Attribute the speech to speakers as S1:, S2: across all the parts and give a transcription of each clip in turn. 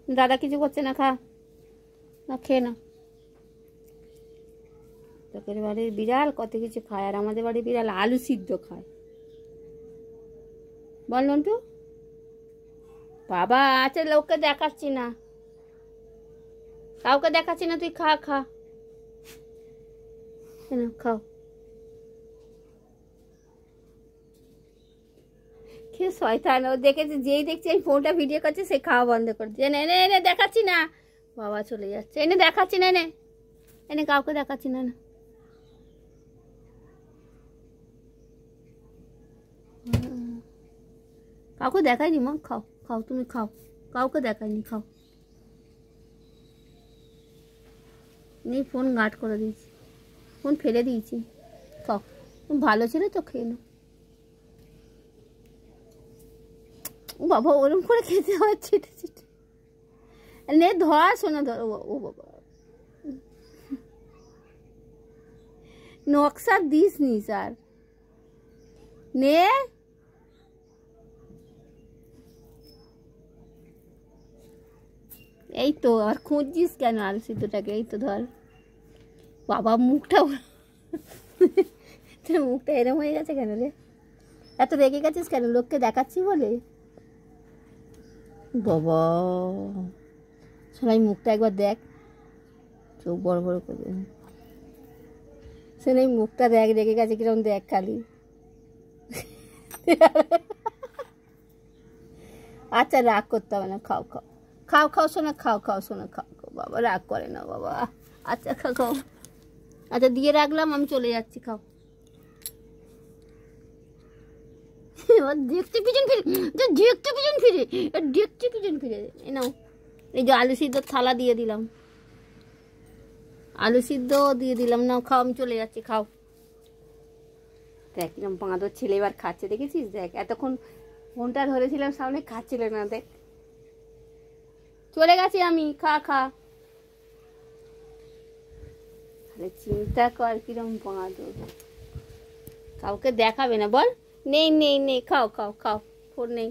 S1: দাদা কিছু করছে না, খা না, খেয়ে না। লোকের বাড়ির বিড়াল কত কিছু খায়, আর আমাদের বাড়ির বিড়াল আলু সিদ্ধ খায়। বল নন্টু। বাবা আচ্ছা, লোককে দেখাচ্ছি না, কাউকে দেখাচ্ছি না, তুই খা খা, খাও। কে শয়তান, ও দেখেছে, যেই দেখছে এই ফোনটা ভিডিও করছে সে খাওয়া বন্ধ করে দিচ্ছে। এনে এনে এনে দেখাচ্ছি না, বাবা চলে যাচ্ছে, এনে দেখাচ্ছি না, এনে এনে কাউকে দেখাচ্ছি না, না কাউকে দেখাইনি মা, খাও খাও, তুমি খাও, কাউকে দেখাইনি, খাও। নেই, ফোন গার্ড করে দিয়েছি, ফোন ফেলে দিয়েছি, খাও। ভালো ছিল তো, খেয়ে নাও। বাবা ওরম করে খেতে হয় ছিটে ছিটে, নে ধর, শোনা ধর। ও বাবা, নকশা দিস নি স্যার, নে। এই তো, আর খুঁজছিস কেন আলু সিদ্ধটাকে? এই তো ধর। বাবা মুখটা তোর মুখটা এরম হয়ে গেছে কেন রে? এত রেগে গেছিস কেন? লোককে দেখাচ্ছি বলে? বাবা সবাই মুখটা একবার দেখ, চোখ বড় বড় করে, শোনাই মুখটা দেখ, রেগে গেছে কিরম, দেখ খালি। আচ্ছা রাগ করতে হবে না, খাও খাও, খাও খাও শোনা, খাও খাও শোনা, খাও খাও, বাবা রাগ করে না বাবা। আচ্ছা খাও খাও, আচ্ছা দিয়ে রাখলাম, আমি চলে যাচ্ছি, খাও। দেখতে পিছন ফিরে, দেখতে পিছন ফিরে, দেখতে পিছন ফিরে। এই নাও, এই যে আলু সিদ্ধ থালা দিয়ে দিলাম, আলু সিদ্ধ দিয়ে দিলাম, নাও খাও, আমি চলে যাচ্ছি, খাও। দেখ কিরম বাঁদর ছেলে এবার খাচ্ছে, দেখেছিস? দেখ এতক্ষণ ফোনটা ধরেছিলাম সামনে, খাচ্ছিল না, দেখ চলে গেছি আমি, খা খা। তাহলে চিন্তা কর কিরম বাঁদর, কাউকে দেখাবে না বল? নেই নেই নেই, খাও খাও খাও, ফোন নেই।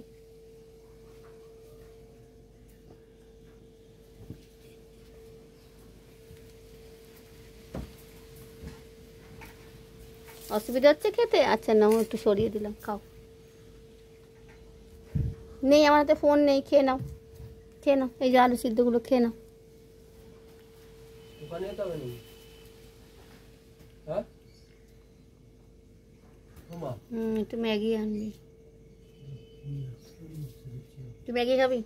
S1: অসুবিধা হচ্ছে খেতে? আচ্ছা নাও, একটু সরিয়ে দিলাম, খাও। নেই আমার হাতে ফোন নেই, খেয়ে নাও, খেয়ে নাও, এই যে আলু সিদ্ধগুলো খেয়ে নাও। একটু ম্যাগি আনবি, তুই ম্যাগি খাবি?